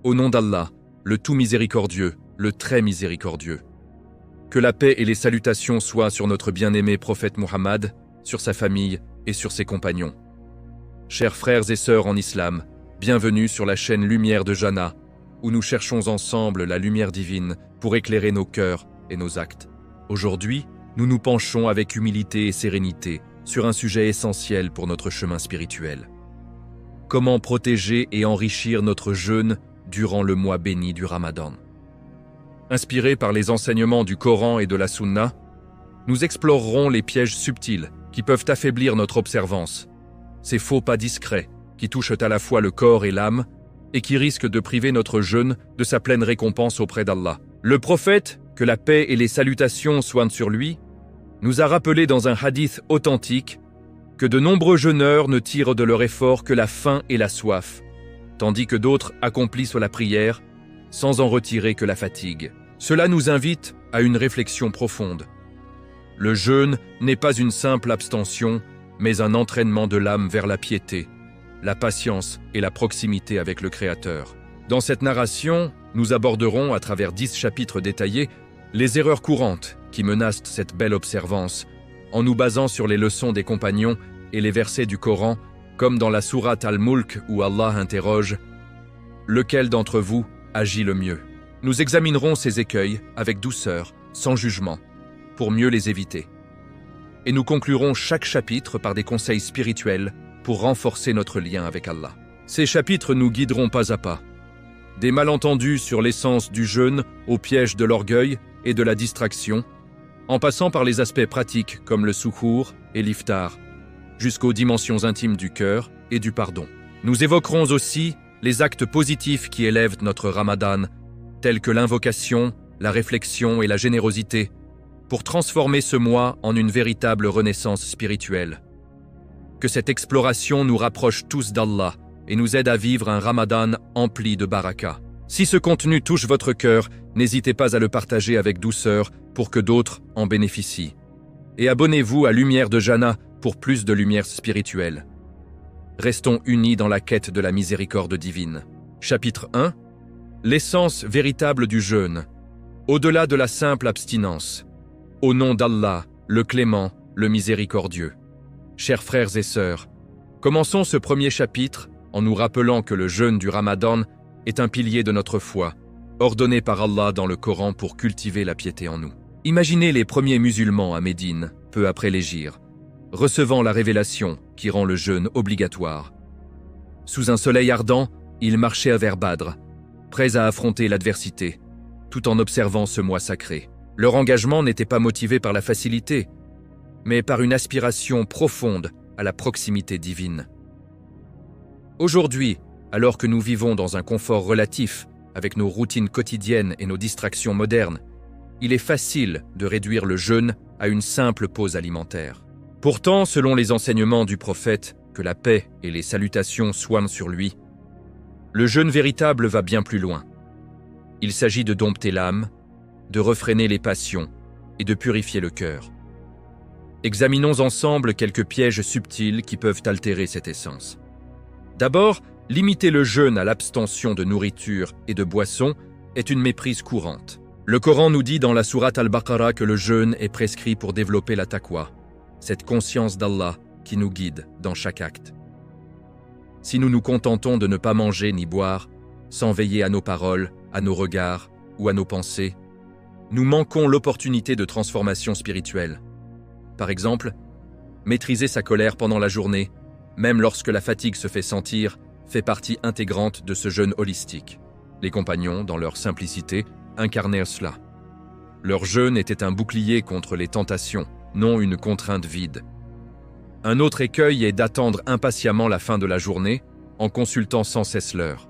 Au nom d'Allah, le tout miséricordieux, le très miséricordieux. Que la paix et les salutations soient sur notre bien-aimé prophète Muhammad, sur sa famille et sur ses compagnons. Chers frères et sœurs en islam, bienvenue sur la chaîne Lumière de Jannah, où nous cherchons ensemble la lumière divine pour éclairer nos cœurs et nos actes. Aujourd'hui, nous nous penchons avec humilité et sérénité sur un sujet essentiel pour notre chemin spirituel. Comment protéger et enrichir notre jeûne durant le mois béni du Ramadan? Inspirés par les enseignements du Coran et de la Sunna, nous explorerons les pièges subtils qui peuvent affaiblir notre observance, ces faux pas discrets qui touchent à la fois le corps et l'âme et qui risquent de priver notre jeûne de sa pleine récompense auprès d'Allah. Le prophète, que la paix et les salutations soient sur lui, nous a rappelé dans un hadith authentique que de nombreux jeûneurs ne tirent de leur effort que la faim et la soif, tandis que d'autres accomplissent la prière sans en retirer que la fatigue. Cela nous invite à une réflexion profonde. Le jeûne n'est pas une simple abstention, mais un entraînement de l'âme vers la piété, la patience et la proximité avec le Créateur. Dans cette narration, nous aborderons, à travers 10 chapitres détaillés, les erreurs courantes qui menacent cette belle observance, en nous basant sur les leçons des compagnons et les versets du Coran, comme dans la sourate Al-Mulk où Allah interroge « Lequel d'entre vous agit le mieux ?» Nous examinerons ces écueils avec douceur, sans jugement, pour mieux les éviter. Et nous conclurons chaque chapitre par des conseils spirituels pour renforcer notre lien avec Allah. Ces chapitres nous guideront pas à pas. Des malentendus sur l'essence du jeûne au piège de l'orgueil et de la distraction, en passant par les aspects pratiques comme le soukour et l'iftar, jusqu'aux dimensions intimes du cœur et du pardon. Nous évoquerons aussi les actes positifs qui élèvent notre Ramadan, tels que l'invocation, la réflexion et la générosité, pour transformer ce mois en une véritable renaissance spirituelle. Que cette exploration nous rapproche tous d'Allah et nous aide à vivre un Ramadan empli de baraka. Si ce contenu touche votre cœur, n'hésitez pas à le partager avec douceur pour que d'autres en bénéficient. Et abonnez-vous à Lumière de Jannah pour plus de lumière spirituelle. Restons unis dans la quête de la miséricorde divine. Chapitre 1. L'essence véritable du jeûne. Au-delà de la simple abstinence. Au nom d'Allah, le clément, le miséricordieux. Chers frères et sœurs, commençons ce premier chapitre en nous rappelant que le jeûne du Ramadan est un pilier de notre foi, ordonné par Allah dans le Coran pour cultiver la piété en nous. Imaginez les premiers musulmans à Médine, peu après l'hégire, recevant la révélation qui rend le jeûne obligatoire. Sous un soleil ardent, ils marchaient vers Badr, prêts à affronter l'adversité, tout en observant ce mois sacré. Leur engagement n'était pas motivé par la facilité, mais par une aspiration profonde à la proximité divine. Aujourd'hui, alors que nous vivons dans un confort relatif, avec nos routines quotidiennes et nos distractions modernes, il est facile de réduire le jeûne à une simple pause alimentaire. Pourtant, selon les enseignements du prophète, que la paix et les salutations soient sur lui, le jeûne véritable va bien plus loin. Il s'agit de dompter l'âme, de refréner les passions et de purifier le cœur. Examinons ensemble quelques pièges subtils qui peuvent altérer cette essence. D'abord, limiter le jeûne à l'abstention de nourriture et de boissons est une méprise courante. Le Coran nous dit dans la sourate Al-Baqarah que le jeûne est prescrit pour développer la taqwa, cette conscience d'Allah qui nous guide dans chaque acte. Si nous nous contentons de ne pas manger ni boire, sans veiller à nos paroles, à nos regards ou à nos pensées, nous manquons l'opportunité de transformation spirituelle. Par exemple, maîtriser sa colère pendant la journée, même lorsque la fatigue se fait sentir, fait partie intégrante de ce jeûne holistique. Les compagnons, dans leur simplicité, incarnèrent cela. Leur jeûne était un bouclier contre les tentations, non une contrainte vide. Un autre écueil est d'attendre impatiemment la fin de la journée en consultant sans cesse l'heure.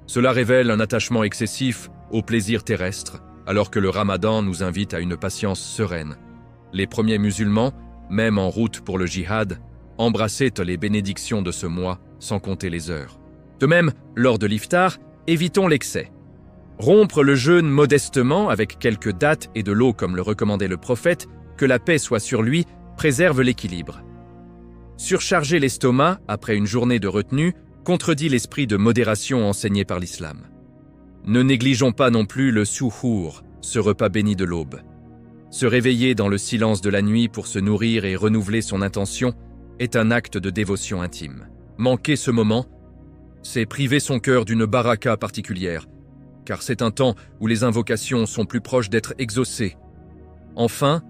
Cela révèle un attachement excessif au plaisir terrestre, alors que le Ramadan nous invite à une patience sereine. Les premiers musulmans, même en route pour le djihad, embrassaient les bénédictions de ce mois sans compter les heures. De même, lors de l'iftar, évitons l'excès. Rompre le jeûne modestement avec quelques dattes et de l'eau comme le recommandait le prophète, que la paix soit sur lui, préserve l'équilibre. Surcharger l'estomac après une journée de retenue contredit l'esprit de modération enseigné par l'islam. Ne négligeons pas non plus le suhour, ce repas béni de l'aube. Se réveiller dans le silence de la nuit pour se nourrir et renouveler son intention est un acte de dévotion intime. Manquer ce moment, c'est priver son cœur d'une baraka particulière, car c'est un temps où les invocations sont plus proches d'être exaucées. Enfin,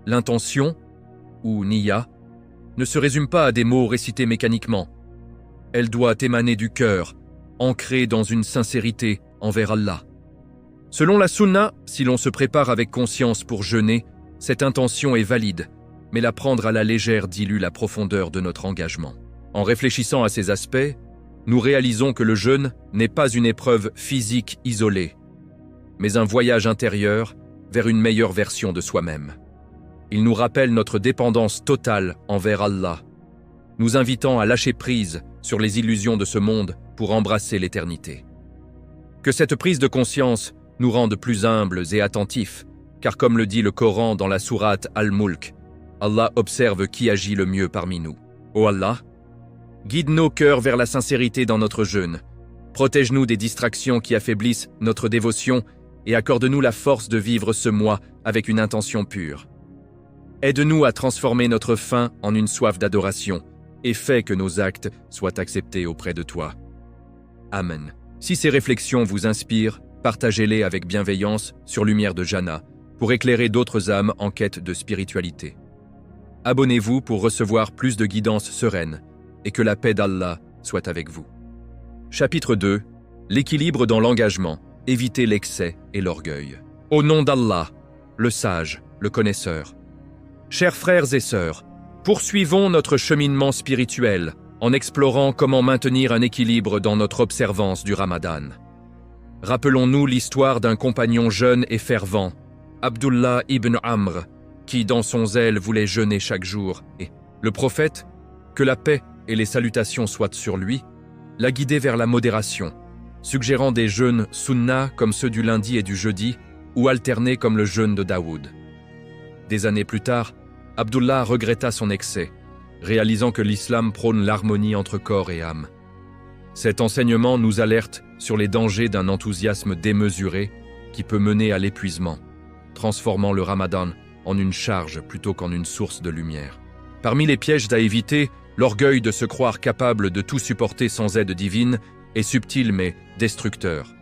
l'intention, ou niya, ne se résume pas à des mots récités mécaniquement. Elle doit émaner du cœur, ancrée dans une sincérité envers Allah. Selon la sunna, si l'on se prépare avec conscience pour jeûner, cette intention est valide, mais la prendre à la légère dilue la profondeur de notre engagement. En réfléchissant à ces aspects, nous réalisons que le jeûne n'est pas une épreuve physique isolée, mais un voyage intérieur vers une meilleure version de soi-même. Il nous rappelle notre dépendance totale envers Allah, nous invitant à lâcher prise sur les illusions de ce monde pour embrasser l'éternité. Que cette prise de conscience nous rende plus humbles et attentifs, car comme le dit le Coran dans la sourate Al-Mulk, Allah observe qui agit le mieux parmi nous. Ô Allah, guide nos cœurs vers la sincérité dans notre jeûne, protège-nous des distractions qui affaiblissent notre dévotion et accorde-nous la force de vivre ce mois avec une intention pure. Aide-nous à transformer notre faim en une soif d'adoration et fais que nos actes soient acceptés auprès de toi. Amen. Si ces réflexions vous inspirent, partagez-les avec bienveillance sur Lumière de Jannah pour éclairer d'autres âmes en quête de spiritualité. Abonnez-vous pour recevoir plus de guidance sereine et que la paix d'Allah soit avec vous. Chapitre 2. L'équilibre dans l'engagement, éviter l'excès et l'orgueil. Au nom d'Allah, le sage, le connaisseur. Chers frères et sœurs, poursuivons notre cheminement spirituel en explorant comment maintenir un équilibre dans notre observance du Ramadan. Rappelons-nous l'histoire d'un compagnon jeune et fervent, Abdullah ibn Amr, qui dans son zèle voulait jeûner chaque jour, et le prophète, que la paix et les salutations soient sur lui, l'a guidé vers la modération, suggérant des jeûnes sunna comme ceux du lundi et du jeudi, ou alternés comme le jeûne de Daoud. Des années plus tard, Abdullah regretta son excès, réalisant que l'islam prône l'harmonie entre corps et âme. Cet enseignement nous alerte sur les dangers d'un enthousiasme démesuré qui peut mener à l'épuisement, transformant le Ramadan en une charge plutôt qu'en une source de lumière. Parmi les pièges à éviter, l'orgueil de se croire capable de tout supporter sans aide divine est subtil mais destructeur.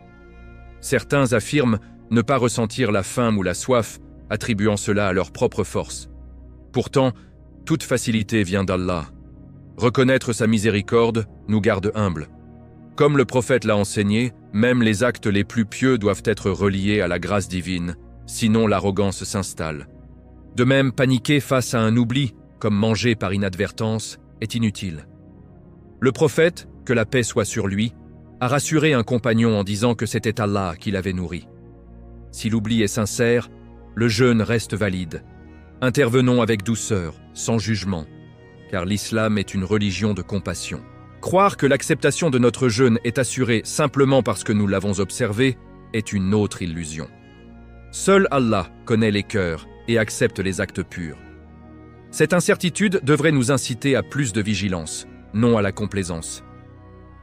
Certains affirment ne pas ressentir la faim ou la soif, attribuant cela à leur propre force. Pourtant, toute facilité vient d'Allah. Reconnaître sa miséricorde nous garde humbles. Comme le prophète l'a enseigné, même les actes les plus pieux doivent être reliés à la grâce divine, sinon l'arrogance s'installe. De même, paniquer face à un oubli, comme manger par inadvertance, est inutile. Le prophète, que la paix soit sur lui, a rassuré un compagnon en disant que c'était Allah qui l'avait nourri. Si l'oubli est sincère, le jeûne reste valide. Intervenons avec douceur, sans jugement, car l'islam est une religion de compassion. Croire que l'acceptation de notre jeûne est assurée simplement parce que nous l'avons observé est une autre illusion. Seul Allah connaît les cœurs et accepte les actes purs. Cette incertitude devrait nous inciter à plus de vigilance, non à la complaisance.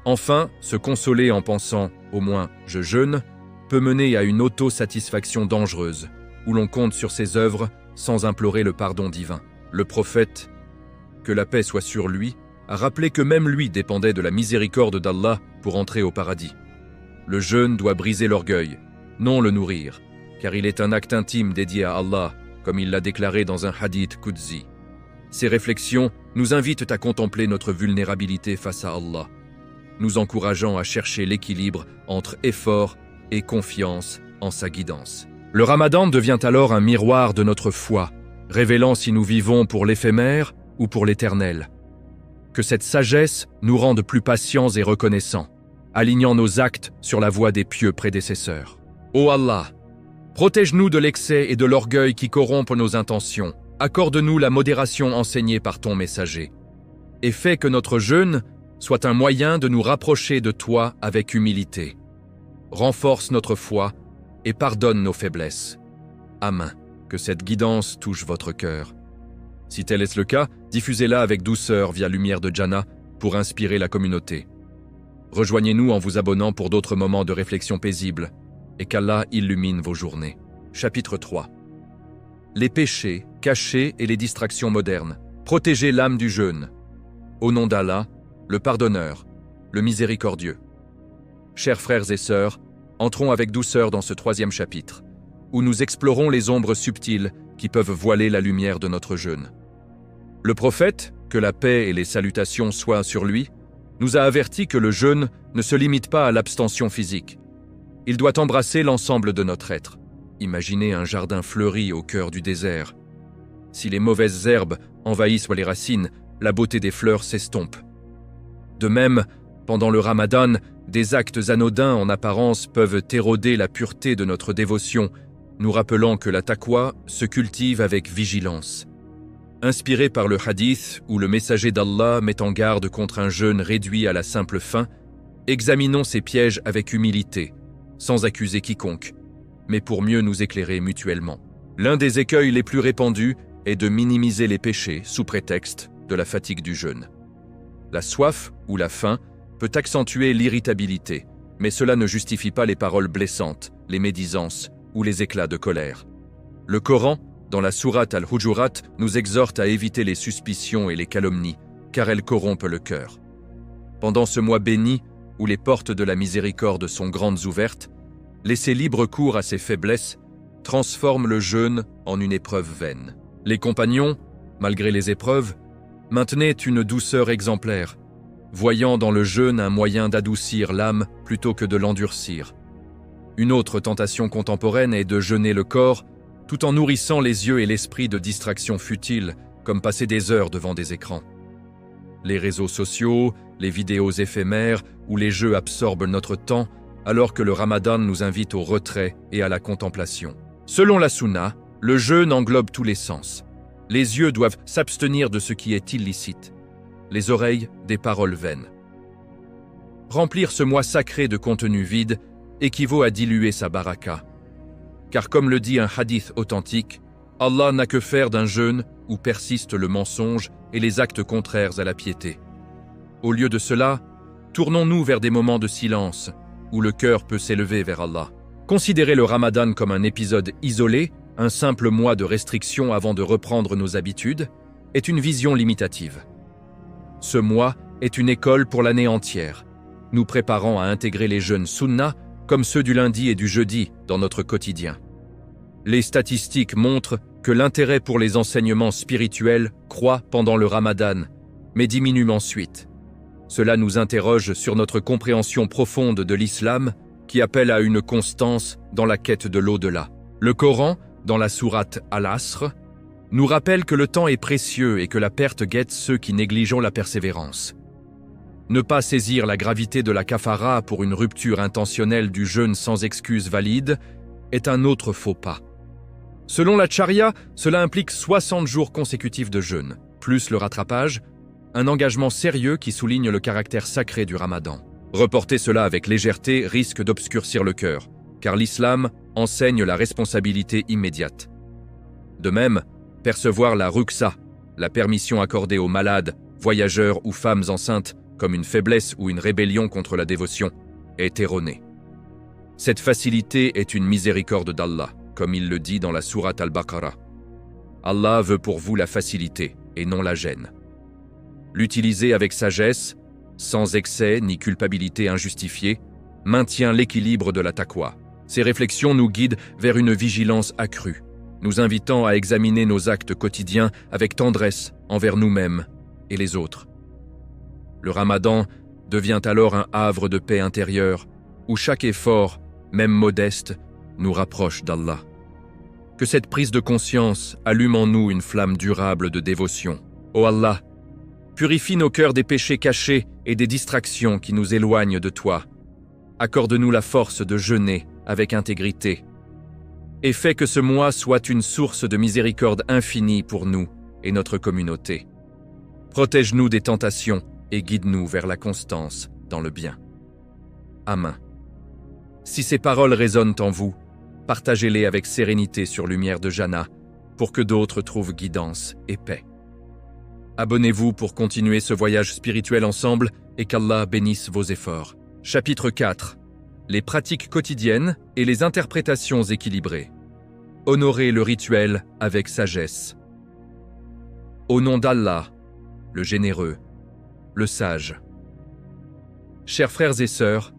Enfin, se consoler en pensant « au moins je jeûne » peut mener à une autosatisfaction dangereuse, où l'on compte sur ses œuvres sans implorer le pardon divin. Le prophète, que la paix soit sur lui, a rappelé que même lui dépendait de la miséricorde d'Allah pour entrer au paradis. Le jeûne doit briser l'orgueil, non le nourrir, car il est un acte intime dédié à Allah, comme il l'a déclaré dans un hadith Qudsi. Ces réflexions nous invitent à contempler notre vulnérabilité face à Allah, nous encourageant à chercher l'équilibre entre effort et confiance en sa guidance. Le Ramadan devient alors un miroir de notre foi, révélant si nous vivons pour l'éphémère ou pour l'éternel. Que cette sagesse nous rende plus patients et reconnaissants, alignant nos actes sur la voie des pieux prédécesseurs. Ô Allah, protège-nous de l'excès et de l'orgueil qui corrompent nos intentions. Accorde-nous la modération enseignée par ton messager. Et fais que notre jeûne soit un moyen de nous rapprocher de toi avec humilité. Renforce notre foi et pardonne nos faiblesses. Amen. Que cette guidance touche votre cœur. Si tel est le cas, diffusez-la avec douceur via Lumière de Jannah pour inspirer la communauté. Rejoignez-nous en vous abonnant pour d'autres moments de réflexion paisible, et qu'Allah illumine vos journées. Chapitre 3. Les péchés cachés et les distractions modernes. Protégez l'âme du jeûne. Au nom d'Allah, le pardonneur, le miséricordieux. Chers frères et sœurs, entrons avec douceur dans ce 3e chapitre, où nous explorons les ombres subtiles qui peuvent voiler la lumière de notre jeûne. Le prophète, que la paix et les salutations soient sur lui, nous a averti que le jeûne ne se limite pas à l'abstention physique. Il doit embrasser l'ensemble de notre être. Imaginez un jardin fleuri au cœur du désert. Si les mauvaises herbes envahissent les racines, la beauté des fleurs s'estompe. De même, pendant le Ramadan, des actes anodins en apparence peuvent éroder la pureté de notre dévotion, nous rappelant que la taqwa se cultive avec vigilance. Inspiré par le hadith où le messager d'Allah met en garde contre un jeûne réduit à la simple faim, examinons ces pièges avec humilité, sans accuser quiconque, mais pour mieux nous éclairer mutuellement. L'un des écueils les plus répandus est de minimiser les péchés sous prétexte de la fatigue du jeûne. La soif ou la faim peut accentuer l'irritabilité, mais cela ne justifie pas les paroles blessantes, les médisances ou les éclats de colère. Le Coran, dans la sourate Al-Hujurat, nous exhorte à éviter les suspicions et les calomnies, car elles corrompent le cœur. Pendant ce mois béni, où les portes de la miséricorde sont grandes ouvertes, laisser libre cours à ses faiblesses transforme le jeûne en une épreuve vaine. Les compagnons, malgré les épreuves, maintenaient une douceur exemplaire, voyant dans le jeûne un moyen d'adoucir l'âme plutôt que de l'endurcir. Une autre tentation contemporaine est de jeûner le corps tout en nourrissant les yeux et l'esprit de distractions futiles, comme passer des heures devant des écrans. Les réseaux sociaux, les vidéos éphémères ou les jeux absorbent notre temps, alors que le Ramadan nous invite au retrait et à la contemplation. Selon la Sunna, le jeûne englobe tous les sens. Les yeux doivent s'abstenir de ce qui est illicite, les oreilles des paroles vaines. Remplir ce mois sacré de contenu vide équivaut à diluer sa baraka. Car comme le dit un hadith authentique, Allah n'a que faire d'un jeûne où persiste le mensonge et les actes contraires à la piété. Au lieu de cela, tournons-nous vers des moments de silence, où le cœur peut s'élever vers Allah. Considérer le Ramadan comme un épisode isolé, un simple mois de restriction avant de reprendre nos habitudes, est une vision limitative. Ce mois est une école pour l'année entière, nous préparant à intégrer les jeûnes sunna comme ceux du lundi et du jeudi dans notre quotidien. Les statistiques montrent que l'intérêt pour les enseignements spirituels croît pendant le Ramadan, mais diminue ensuite. Cela nous interroge sur notre compréhension profonde de l'islam qui appelle à une constance dans la quête de l'au-delà. Le Coran, dans la sourate Al-Asr, nous rappelle que le temps est précieux et que la perte guette ceux qui négligent la persévérance. Ne pas saisir la gravité de la kafara pour une rupture intentionnelle du jeûne sans excuse valide est un autre faux pas. Selon la Charia, cela implique 60 jours consécutifs de jeûne, plus le rattrapage, un engagement sérieux qui souligne le caractère sacré du Ramadan. Reporter cela avec légèreté risque d'obscurcir le cœur, car l'islam enseigne la responsabilité immédiate. De même, percevoir la rukhsa, la permission accordée aux malades, voyageurs ou femmes enceintes, comme une faiblesse ou une rébellion contre la dévotion, est erroné. Cette facilité est une miséricorde d'Allah, comme il le dit dans la sourate Al-Baqarah. Allah veut pour vous la facilité et non la gêne. L'utiliser avec sagesse, sans excès ni culpabilité injustifiée, maintient l'équilibre de la taqwa. Ces réflexions nous guident vers une vigilance accrue, nous invitant à examiner nos actes quotidiens avec tendresse envers nous-mêmes et les autres. Le Ramadan devient alors un havre de paix intérieure, où chaque effort, même modeste, nous rapproche d'Allah. Que cette prise de conscience allume en nous une flamme durable de dévotion. Ô Allah, purifie nos cœurs des péchés cachés et des distractions qui nous éloignent de toi. Accorde-nous la force de jeûner avec intégrité et fais que ce mois soit une source de miséricorde infinie pour nous et notre communauté. Protège-nous des tentations et guide-nous vers la constance dans le bien. Amen. Si ces paroles résonnent en vous, partagez-les avec sérénité sur Lumière de Jannah pour que d'autres trouvent guidance et paix. Abonnez-vous pour continuer ce voyage spirituel ensemble et qu'Allah bénisse vos efforts. Chapitre 4. Les pratiques quotidiennes et les interprétations équilibrées. Honorer le rituel avec sagesse. Au nom d'Allah, le généreux, le sage. Chers frères et sœurs,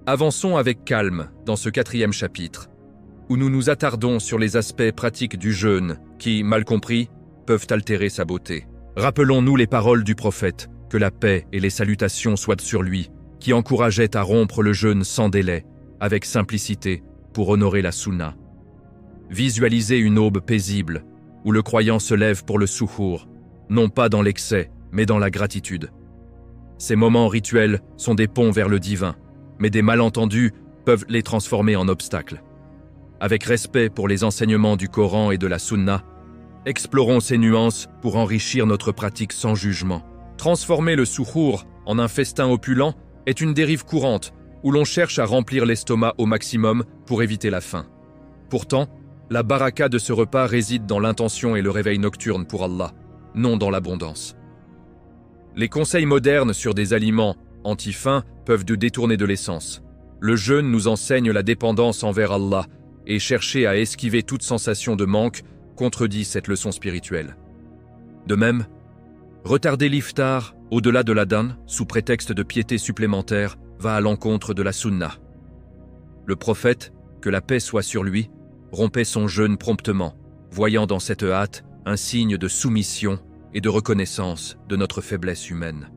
avançons avec calme dans ce 4e chapitre, où nous nous attardons sur les aspects pratiques du jeûne qui, mal compris, peuvent altérer sa beauté. Rappelons-nous les paroles du prophète, que la paix et les salutations soient sur lui, qui encourageait à rompre le jeûne sans délai, avec simplicité, pour honorer la sunna. Visualisez une aube paisible, où le croyant se lève pour le souhour, non pas dans l'excès, mais dans la gratitude. Ces moments rituels sont des ponts vers le divin, mais des malentendus peuvent les transformer en obstacles. Avec respect pour les enseignements du Coran et de la Sunna, explorons ces nuances pour enrichir notre pratique sans jugement. Transformer le souhour en un festin opulent est une dérive courante où l'on cherche à remplir l'estomac au maximum pour éviter la faim. Pourtant, la baraka de ce repas réside dans l'intention et le réveil nocturne pour Allah, non dans l'abondance. Les conseils modernes sur des aliments anti-faim peuvent nous détourner de l'essence. Le jeûne nous enseigne la dépendance envers Allah et chercher à esquiver toute sensation de manque contredit cette leçon spirituelle. De même, retarder l'iftar au-delà de l'adhan sous prétexte de piété supplémentaire va à l'encontre de la sunna. Le prophète, que la paix soit sur lui, rompait son jeûne promptement, voyant dans cette hâte un signe de soumission et de reconnaissance de notre faiblesse humaine.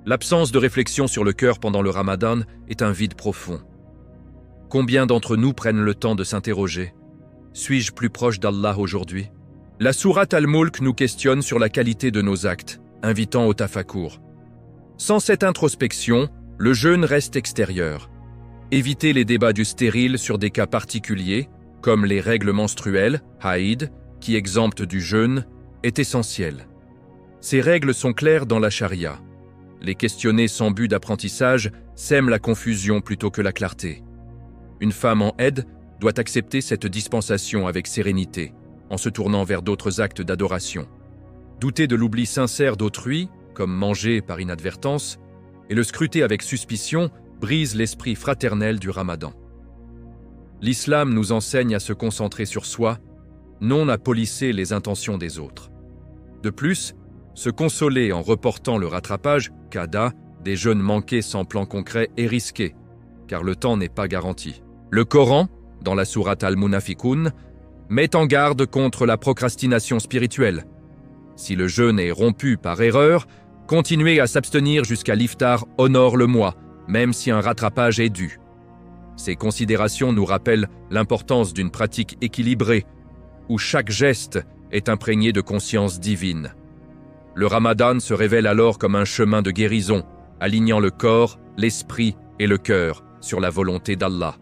L'absence de réflexion sur le cœur pendant le ramadan est un vide profond. Combien d'entre nous prennent le temps de s'interroger ? Suis-je plus proche d'Allah aujourd'hui ? La sourate Al-Mulk nous questionne sur la qualité de nos actes, invitant au tafakour. Sans cette introspection, le jeûne reste extérieur. Éviter les débats du stérile sur des cas particuliers, comme les règles menstruelles, haïd, qui exemptent du jeûne, est essentiel. Ces règles sont claires dans la charia. Les questionner sans but d'apprentissage sèment la confusion plutôt que la clarté. Une femme en aide doit accepter cette dispensation avec sérénité, en se tournant vers d'autres actes d'adoration. Douter de l'oubli sincère d'autrui, comme manger par inadvertance, et le scruter avec suspicion brise l'esprit fraternel du ramadan. L'islam nous enseigne à se concentrer sur soi, non à polisser les intentions des autres. De plus, se consoler en reportant le rattrapage, qada, des jeûnes manqués sans plan concret est risqué, car le temps n'est pas garanti. Le Coran, dans la sourate Al-Munafiqun, met en garde contre la procrastination spirituelle. Si le jeûne est rompu par erreur, continuer à s'abstenir jusqu'à l'iftar honore le mois, même si un rattrapage est dû. Ces considérations nous rappellent l'importance d'une pratique équilibrée, où chaque geste est imprégné de conscience divine. Le ramadan se révèle alors comme un chemin de guérison, alignant le corps, l'esprit et le cœur sur la volonté d'Allah.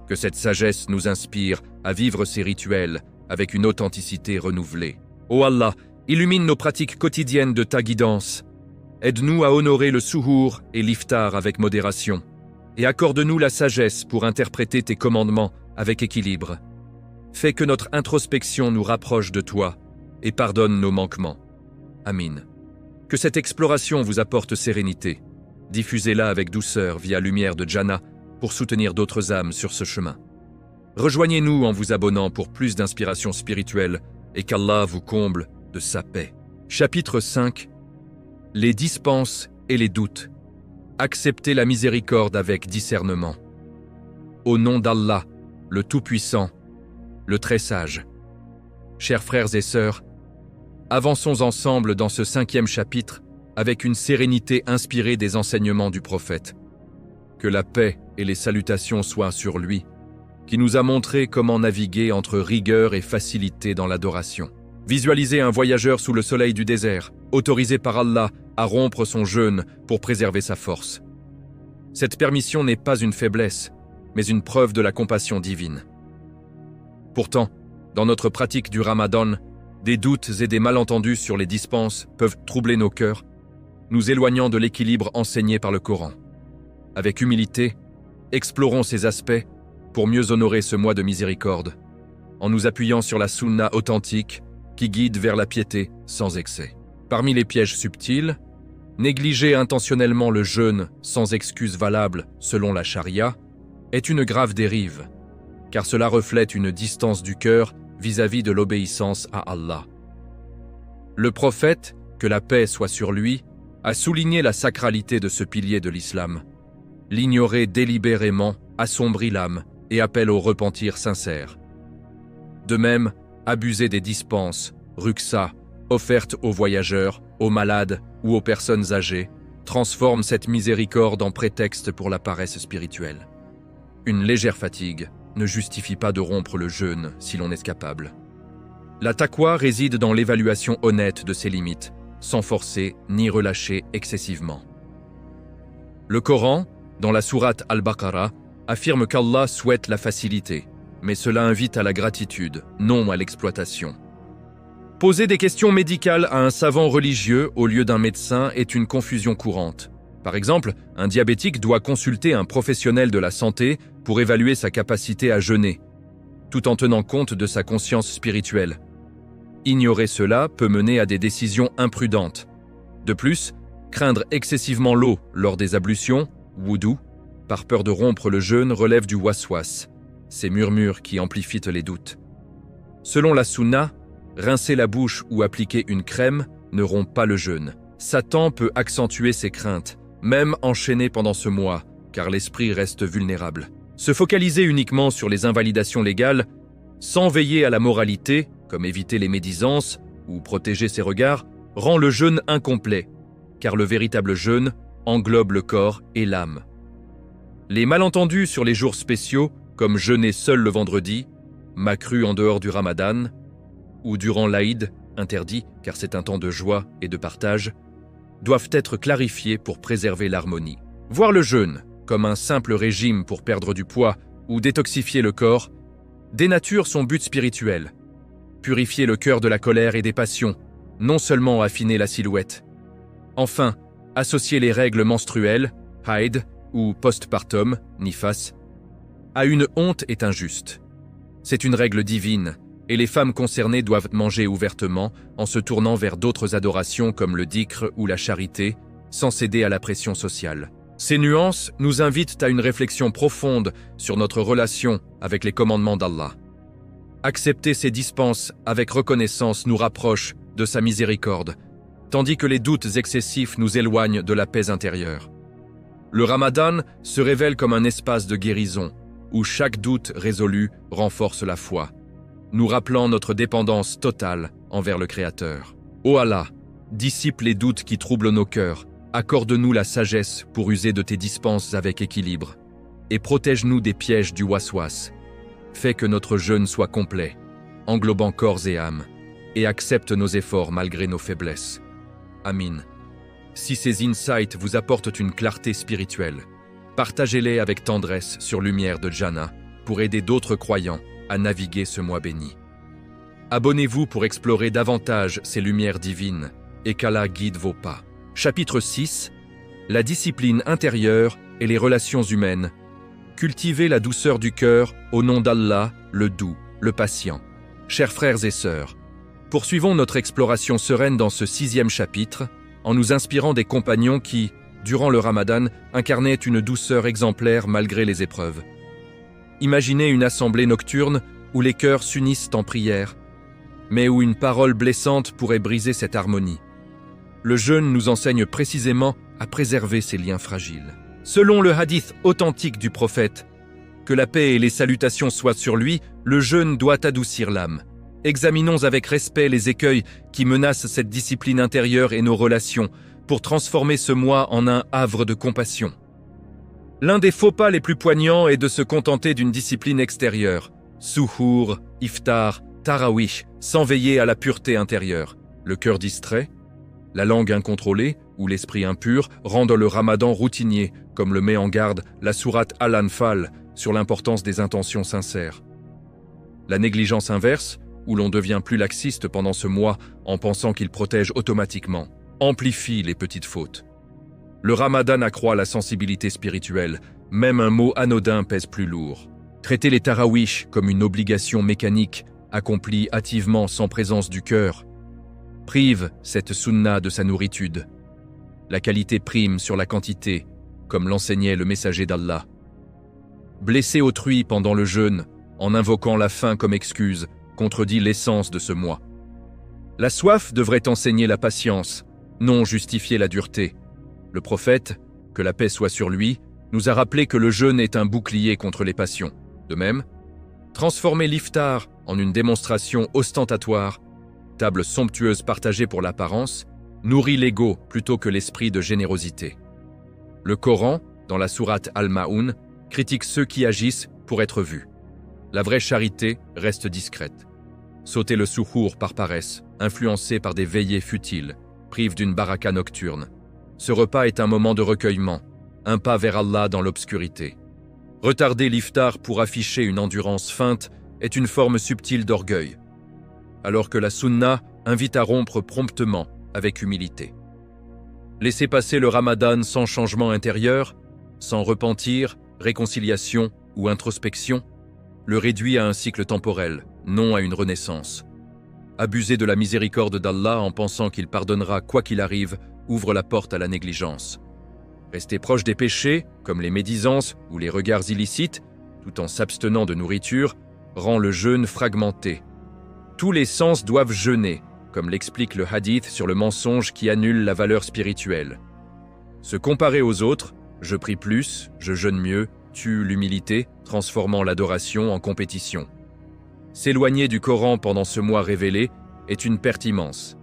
Que cette sagesse nous inspire à vivre ces rituels avec une authenticité renouvelée. Ô Allah, illumine nos pratiques quotidiennes de ta guidance. Aide-nous à honorer le souhour et l'iftar avec modération. Et accorde-nous la sagesse pour interpréter tes commandements avec équilibre. Fais que notre introspection nous rapproche de toi et pardonne nos manquements. Amin. Que cette exploration vous apporte sérénité. Diffusez-la avec douceur via Lumière de Jannah pour soutenir d'autres âmes sur ce chemin. Rejoignez-nous en vous abonnant pour plus d'inspiration spirituelle et qu'Allah vous comble de sa paix. Chapitre 5. Les dispenses et les doutes. Acceptez la miséricorde avec discernement. Au nom d'Allah, le Tout-Puissant, le Très Sage. Chers frères et sœurs, avançons ensemble dans ce 5e chapitre avec une sérénité inspirée des enseignements du prophète. Que la paix et les salutations soient sur lui, qui nous a montré comment naviguer entre rigueur et facilité dans l'adoration. Visualisez un voyageur sous le soleil du désert, autorisé par Allah à rompre son jeûne pour préserver sa force. Cette permission n'est pas une faiblesse, mais une preuve de la compassion divine. Pourtant, dans notre pratique du Ramadan, des doutes et des malentendus sur les dispenses peuvent troubler nos cœurs, nous éloignant de l'équilibre enseigné par le Coran. Avec humilité, explorons ces aspects pour mieux honorer ce mois de miséricorde, en nous appuyant sur la sunna authentique qui guide vers la piété sans excès. Parmi les pièges subtils, Négliger intentionnellement le jeûne sans excuse valable selon la charia est une grave dérive, car cela reflète une distance du cœur vis-à-vis de l'obéissance à Allah. Le prophète, que la paix soit sur lui, a souligné la sacralité de ce pilier de l'islam. L'ignorer délibérément assombrit l'âme et appelle au repentir sincère. De même, abuser des dispenses, rukhsa, offertes aux voyageurs, aux malades ou aux personnes âgées, transforme cette miséricorde en prétexte pour la paresse spirituelle. Une légère fatigue ne justifie pas de rompre le jeûne si l'on est capable. La taqwa réside dans l'évaluation honnête de ses limites, sans forcer ni relâcher excessivement. Le Coran, dans la sourate Al-Baqarah, affirme qu'Allah souhaite la facilité, mais cela invite à la gratitude, non à l'exploitation. Poser des questions médicales à un savant religieux au lieu d'un médecin est une confusion courante. Par exemple, un diabétique doit consulter un professionnel de la santé pour évaluer sa capacité à jeûner, tout en tenant compte de sa conscience spirituelle. Ignorer cela peut mener à des décisions imprudentes. De plus, craindre excessivement l'eau lors des ablutions, wudu, par peur de rompre le jeûne relève du waswas, ces murmures qui amplifient les doutes. Selon la sunna, rincer la bouche ou appliquer une crème ne rompt pas le jeûne. Satan peut accentuer ses craintes, même enchaîné pendant ce mois, car l'esprit reste vulnérable. Se focaliser uniquement sur les invalidations légales, sans veiller à la moralité, comme éviter les médisances ou protéger ses regards, rend le jeûne incomplet, car le véritable jeûne englobe le corps et l'âme. Les malentendus sur les jours spéciaux, comme jeûner seul le vendredi, makruh en dehors du ramadan, ou durant l'Aïd, interdit car c'est un temps de joie et de partage, doivent être clarifiés pour préserver l'harmonie. Voir le jeûne comme un simple régime pour perdre du poids ou détoxifier le corps dénature son but spirituel. Purifier le cœur de la colère et des passions, non seulement affiner la silhouette. Enfin, associer les règles menstruelles, haïd ou postpartum, nifas, à une honte est injuste. C'est une règle divine, et les femmes concernées doivent manger ouvertement en se tournant vers d'autres adorations comme le dhikr ou la charité, sans céder à la pression sociale. Ces nuances nous invitent à une réflexion profonde sur notre relation avec les commandements d'Allah. Accepter ces dispenses avec reconnaissance nous rapproche de sa miséricorde, tandis que les doutes excessifs nous éloignent de la paix intérieure. Le Ramadan se révèle comme un espace de guérison, où chaque doute résolu renforce la foi, nous rappelant notre dépendance totale envers le Créateur. Ô Allah, dissipe les doutes qui troublent nos cœurs, accorde-nous la sagesse pour user de tes dispenses avec équilibre, et protège-nous des pièges du waswas. Fais que notre jeûne soit complet, englobant corps et âme, et accepte nos efforts malgré nos faiblesses. Amin. Si ces insights vous apportent une clarté spirituelle, partagez-les avec tendresse sur Lumière de Jannah pour aider d'autres croyants à naviguer ce mois béni. Abonnez-vous pour explorer davantage ces lumières divines et qu'Allah guide vos pas. Chapitre 6. La discipline intérieure et les relations humaines. Cultivez la douceur du cœur au nom d'Allah, le doux, le patient. Chers frères et sœurs, poursuivons notre exploration sereine dans ce 6e chapitre en nous inspirant des compagnons qui, durant le Ramadan, incarnaient une douceur exemplaire malgré les épreuves. Imaginez une assemblée nocturne où les cœurs s'unissent en prière, mais où une parole blessante pourrait briser cette harmonie. Le jeûne nous enseigne précisément à préserver ces liens fragiles. Selon le hadith authentique du prophète, que la paix et les salutations soient sur lui, le jeûne doit adoucir l'âme. Examinons avec respect les écueils qui menacent cette discipline intérieure et nos relations pour transformer ce mois en un havre de compassion. L'un des faux pas les plus poignants est de se contenter d'une discipline extérieure, suhour, iftar, tarawih, sans veiller à la pureté intérieure. Le cœur distrait, la langue incontrôlée ou l'esprit impur rendent le ramadan routinier, comme le met en garde la sourate Al-Anfal sur l'importance des intentions sincères. La négligence inverse, où l'on devient plus laxiste pendant ce mois en pensant qu'il protège automatiquement, amplifie les petites fautes. Le ramadan accroît la sensibilité spirituelle, même un mot anodin pèse plus lourd. Traiter les tarawih comme une obligation mécanique, accomplie hâtivement sans présence du cœur, prive cette sunna de sa nourritude. La qualité prime sur la quantité, comme l'enseignait le messager d'Allah. Blesser autrui pendant le jeûne, en invoquant la faim comme excuse, contredit l'essence de ce mois. La soif devrait enseigner la patience, non justifier la dureté. Le prophète, que la paix soit sur lui, nous a rappelé que le jeûne est un bouclier contre les passions. De même, transformer l'iftar en une démonstration ostentatoire, table somptueuse partagée pour l'apparence, nourrit l'ego plutôt que l'esprit de générosité. Le Coran, dans la sourate Al-Ma'un, critique ceux qui agissent pour être vus. La vraie charité reste discrète. Sauter le souhour par paresse, influencé par des veillées futiles, prive d'une baraka nocturne. Ce repas est un moment de recueillement, un pas vers Allah dans l'obscurité. Retarder l'iftar pour afficher une endurance feinte est une forme subtile d'orgueil, alors que la sunna invite à rompre promptement avec humilité. Laisser passer le ramadan sans changement intérieur, sans repentir, réconciliation ou introspection, le réduit à un cycle temporel, non à une renaissance. Abuser de la miséricorde d'Allah en pensant qu'il pardonnera quoi qu'il arrive ouvre la porte à la négligence. Rester proche des péchés, comme les médisances ou les regards illicites, tout en s'abstenant de nourriture, rend le jeûne fragmenté. Tous les sens doivent jeûner, comme l'explique le hadith sur le mensonge qui annule la valeur spirituelle. Se comparer aux autres, je prie plus, je jeûne mieux, tue l'humilité, transformant l'adoration en compétition. S'éloigner du Coran pendant ce mois révélé est une perte immense.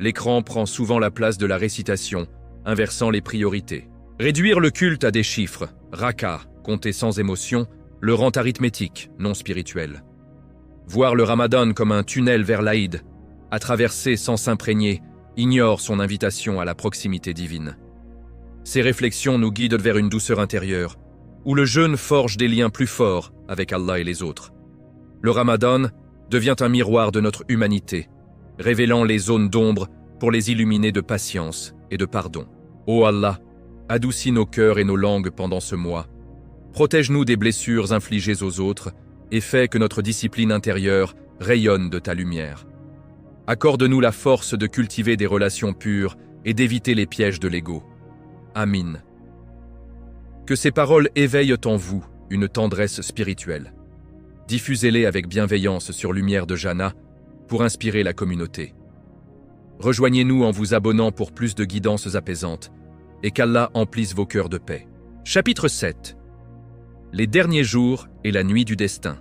L'écran prend souvent la place de la récitation, inversant les priorités. Réduire le culte à des chiffres, raka, compter sans émotion, le rend arithmétique, non spirituel. Voir le ramadan comme un tunnel vers l'Aïd, à traverser sans s'imprégner, ignore son invitation à la proximité divine. Ces réflexions nous guident vers une douceur intérieure, où le jeûne forge des liens plus forts avec Allah et les autres. Le ramadan devient un miroir de notre humanité, révélant les zones d'ombre pour les illuminer de patience et de pardon. Ô Allah, adoucis nos cœurs et nos langues pendant ce mois. Protège-nous des blessures infligées aux autres et fais que notre discipline intérieure rayonne de ta lumière. Accorde-nous la force de cultiver des relations pures et d'éviter les pièges de l'ego. Amin. Que ces paroles éveillent en vous une tendresse spirituelle. Diffusez-les avec bienveillance sur Lumière de Jana pour inspirer la communauté. Rejoignez-nous en vous abonnant pour plus de guidances apaisantes et qu'Allah emplisse vos cœurs de paix. Chapitre 7. Les derniers jours et la nuit du destin.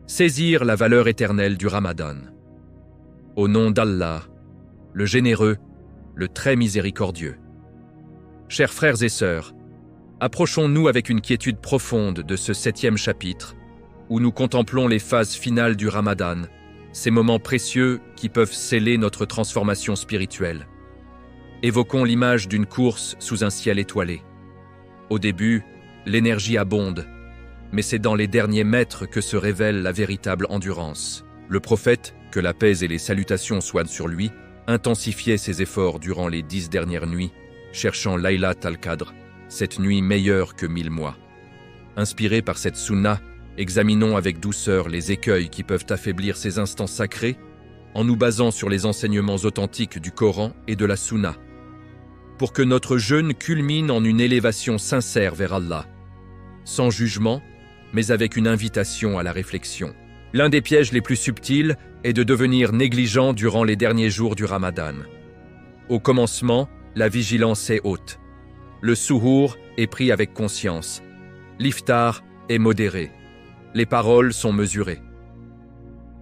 Saisir la valeur éternelle du Ramadan. Au nom d'Allah, le généreux, le très miséricordieux. Chers frères et sœurs, approchons-nous avec une quiétude profonde de ce 7e chapitre, où nous contemplons les phases finales du Ramadan, ces moments précieux qui peuvent sceller notre transformation spirituelle. Évoquons l'image d'une course sous un ciel étoilé. Au début, l'énergie abonde, mais c'est dans les derniers mètres que se révèle la véritable endurance. Le prophète, que la paix et les salutations soient sur lui, intensifiait ses efforts durant les 10 dernières nuits, cherchant Laylat al-Qadr, cette nuit meilleure que 1000 mois. Inspirés par cette sunna, examinons avec douceur les écueils qui peuvent affaiblir ces instants sacrés en nous basant sur les enseignements authentiques du Coran et de la sunna, pour que notre jeûne culmine en une élévation sincère vers Allah, sans jugement, mais avec une invitation à la réflexion. L'un des pièges les plus subtils est de devenir négligent durant les derniers jours du Ramadan. Au commencement, la vigilance est haute. Le souhour est pris avec conscience. L'iftar est modéré. Les paroles sont mesurées.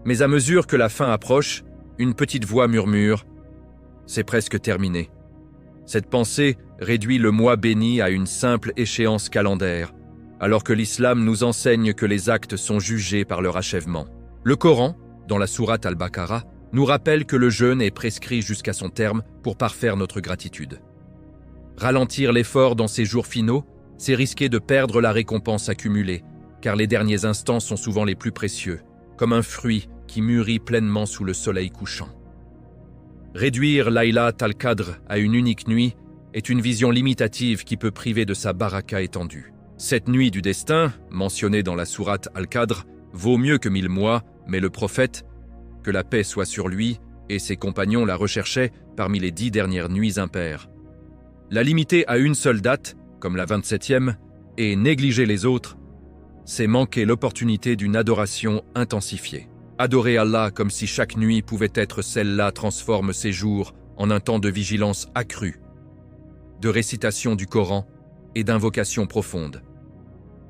Mais à mesure que la fin approche, une petite voix murmure « C'est presque terminé ». Cette pensée réduit le mois béni à une simple échéance calendaire, alors que l'islam nous enseigne que les actes sont jugés par leur achèvement. Le Coran, dans la sourate Al-Baqarah, nous rappelle que le jeûne est prescrit jusqu'à son terme pour parfaire notre gratitude. Ralentir l'effort dans ces jours finaux, c'est risquer de perdre la récompense accumulée, car les derniers instants sont souvent les plus précieux, comme un fruit qui mûrit pleinement sous le soleil couchant. Réduire Laylat al-Qadr à une unique nuit est une vision limitative qui peut priver de sa baraka étendue. Cette nuit du destin, mentionnée dans la sourate Al-Qadr, vaut mieux que 1000 mois, mais le prophète, que la paix soit sur lui, et ses compagnons la recherchaient parmi les 10 dernières nuits impaires. La limiter à une seule date, comme la 27e, et négliger les autres, c'est manquer l'opportunité d'une adoration intensifiée. Adorer Allah comme si chaque nuit pouvait être celle-là transforme ses jours en un temps de vigilance accrue, de récitation du Coran et d'invocation profonde,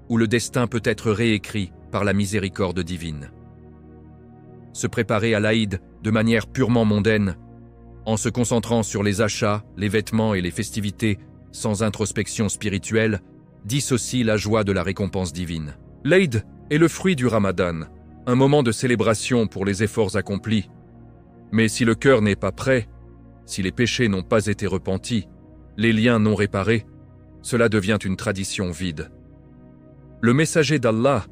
où le destin peut être réécrit par la miséricorde divine. Se préparer à l'Aïd de manière purement mondaine, en se concentrant sur les achats, les vêtements et les festivités, sans introspection spirituelle, dissocie la joie de la récompense divine. L'Aïd est le fruit du Ramadan, un moment de célébration pour les efforts accomplis. Mais si le cœur n'est pas prêt, si les péchés n'ont pas été repentis, les liens non réparés, cela devient une tradition vide. Le messager d'Allah,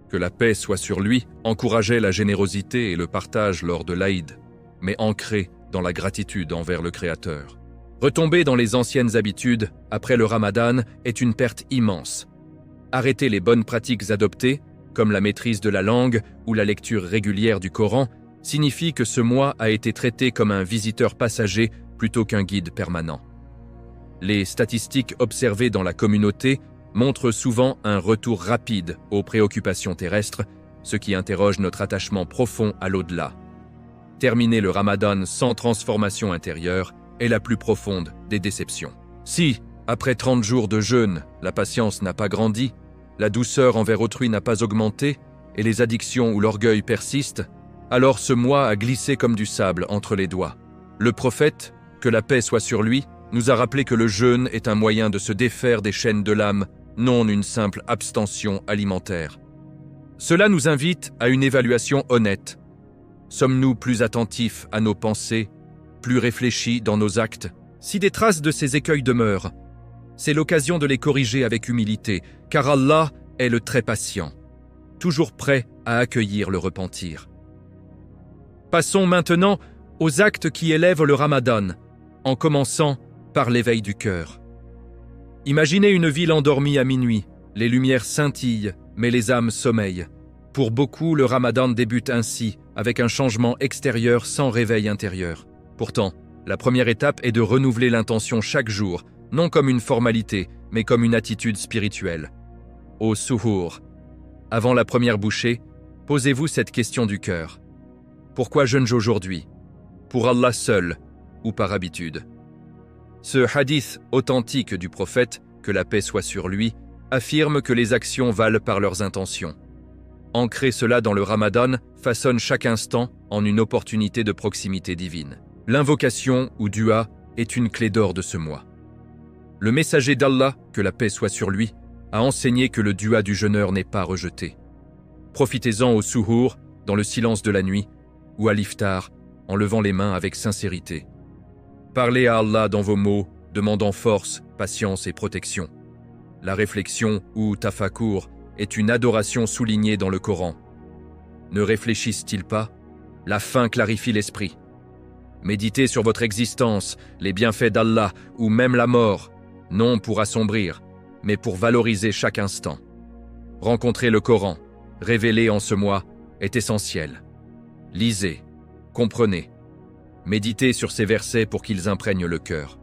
que la paix soit sur lui, encourageait la générosité et le partage lors de l'Aïd, mais ancré dans la gratitude envers le Créateur. Retomber dans les anciennes habitudes après le Ramadan est une perte immense. Arrêter les bonnes pratiques adoptées, comme la maîtrise de la langue ou la lecture régulière du Coran, signifie que ce mois a été traité comme un visiteur passager plutôt qu'un guide permanent. Les statistiques observées dans la communauté montrent souvent un retour rapide aux préoccupations terrestres, ce qui interroge notre attachement profond à l'au-delà. Terminer le Ramadan sans transformation intérieure est la plus profonde des déceptions. Si, après 30 jours de jeûne, la patience n'a pas grandi, la douceur envers autrui n'a pas augmenté et les addictions ou l'orgueil persistent, alors ce mois a glissé comme du sable entre les doigts. Le prophète, que la paix soit sur lui, nous a rappelé que le jeûne est un moyen de se défaire des chaînes de l'âme, non une simple abstention alimentaire. Cela nous invite à une évaluation honnête. Sommes-nous plus attentifs à nos pensées, plus réfléchis dans nos actes? Si des traces de ces écueils demeurent, c'est l'occasion de les corriger avec humilité, car Allah est le très patient, toujours prêt à accueillir le repentir. Passons maintenant aux actes qui élèvent le Ramadan, en commençant par l'éveil du cœur. Imaginez une ville endormie à minuit, les lumières scintillent, mais les âmes sommeillent. Pour beaucoup, le Ramadan débute ainsi, avec un changement extérieur sans réveil intérieur. Pourtant, la première étape est de renouveler l'intention chaque jour, non comme une formalité, mais comme une attitude spirituelle. Au suhour, avant la première bouchée, posez-vous cette question du cœur. Pourquoi jeûne-je aujourd'hui? Pour Allah seul ou par habitude? Ce hadith authentique du prophète, que la paix soit sur lui, affirme que les actions valent par leurs intentions. Ancrer cela dans le Ramadan façonne chaque instant en une opportunité de proximité divine. L'invocation ou dua est une clé d'or de ce mois. Le messager d'Allah, que la paix soit sur lui, a enseigné que le dua du jeûneur n'est pas rejeté. Profitez-en au suhour, dans le silence de la nuit, ou à l'iftar, en levant les mains avec sincérité. Parlez à Allah dans vos mots, demandant force, patience et protection. La réflexion, ou tafakour, est une adoration soulignée dans le Coran. Ne réfléchissent-ils pas? La faim clarifie l'esprit. Méditez sur votre existence, les bienfaits d'Allah, ou même la mort, non pour assombrir, mais pour valoriser chaque instant. Rencontrer le Coran, révélé en ce mois, est essentiel. Lisez, comprenez, méditez sur ces versets pour qu'ils imprègnent le cœur.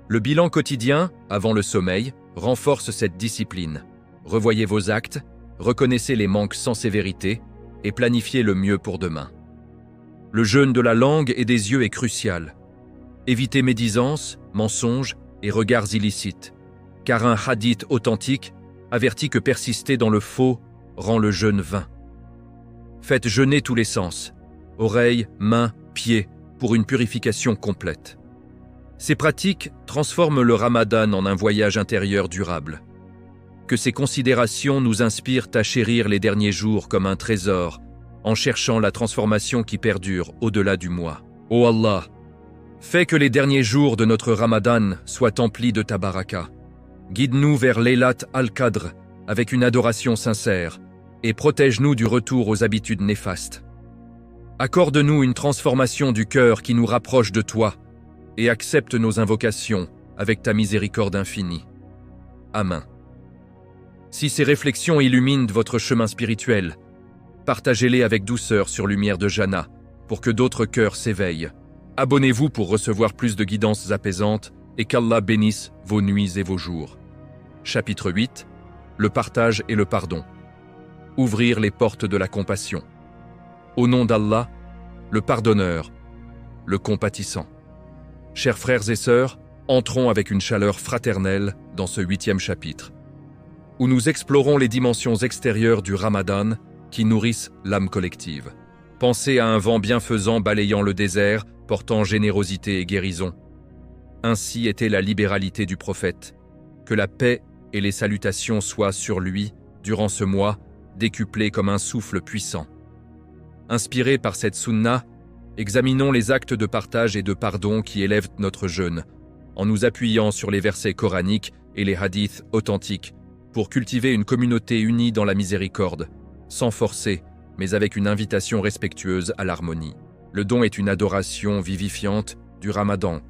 Le bilan quotidien, avant le sommeil, renforce cette discipline. Revoyez vos actes, reconnaissez les manques sans sévérité et planifiez le mieux pour demain. Le jeûne de la langue et des yeux est crucial. Évitez médisance, mensonges et regards illicites, car un hadith authentique avertit que persister dans le faux rend le jeûne vain. Faites jeûner tous les sens, oreilles, mains, pieds, pour une purification complète. Ces pratiques transforment le Ramadan en un voyage intérieur durable. Que ces considérations nous inspirent à chérir les derniers jours comme un trésor, en cherchant la transformation qui perdure au-delà du mois. Ô Allah, fais que les derniers jours de notre Ramadan soient emplis de ta baraka. Guide-nous vers Laylat al-Qadr avec une adoration sincère et protège-nous du retour aux habitudes néfastes. Accorde-nous une transformation du cœur qui nous rapproche de toi et accepte nos invocations avec ta miséricorde infinie. Amen. Si ces réflexions illuminent votre chemin spirituel, partagez-les avec douceur sur Lumière de Jannah pour que d'autres cœurs s'éveillent. Abonnez-vous pour recevoir plus de guidances apaisantes et qu'Allah bénisse vos nuits et vos jours. Chapitre 8. Le partage et le pardon. Ouvrir les portes de la compassion. Au nom d'Allah, le pardonneur, le compatissant. Chers frères et sœurs, entrons avec une chaleur fraternelle dans ce 8e chapitre, où nous explorons les dimensions extérieures du Ramadan qui nourrissent l'âme collective. Pensez à un vent bienfaisant balayant le désert, portant générosité et guérison. Ainsi était la libéralité du prophète. Que la paix et les salutations soient sur lui durant ce mois, décuplés comme un souffle puissant. Inspirés par cette sunna, examinons les actes de partage et de pardon qui élèvent notre jeûne, en nous appuyant sur les versets coraniques et les hadiths authentiques, pour cultiver une communauté unie dans la miséricorde, sans forcer, mais avec une invitation respectueuse à l'harmonie. Le don est une adoration vivifiante du Ramadan.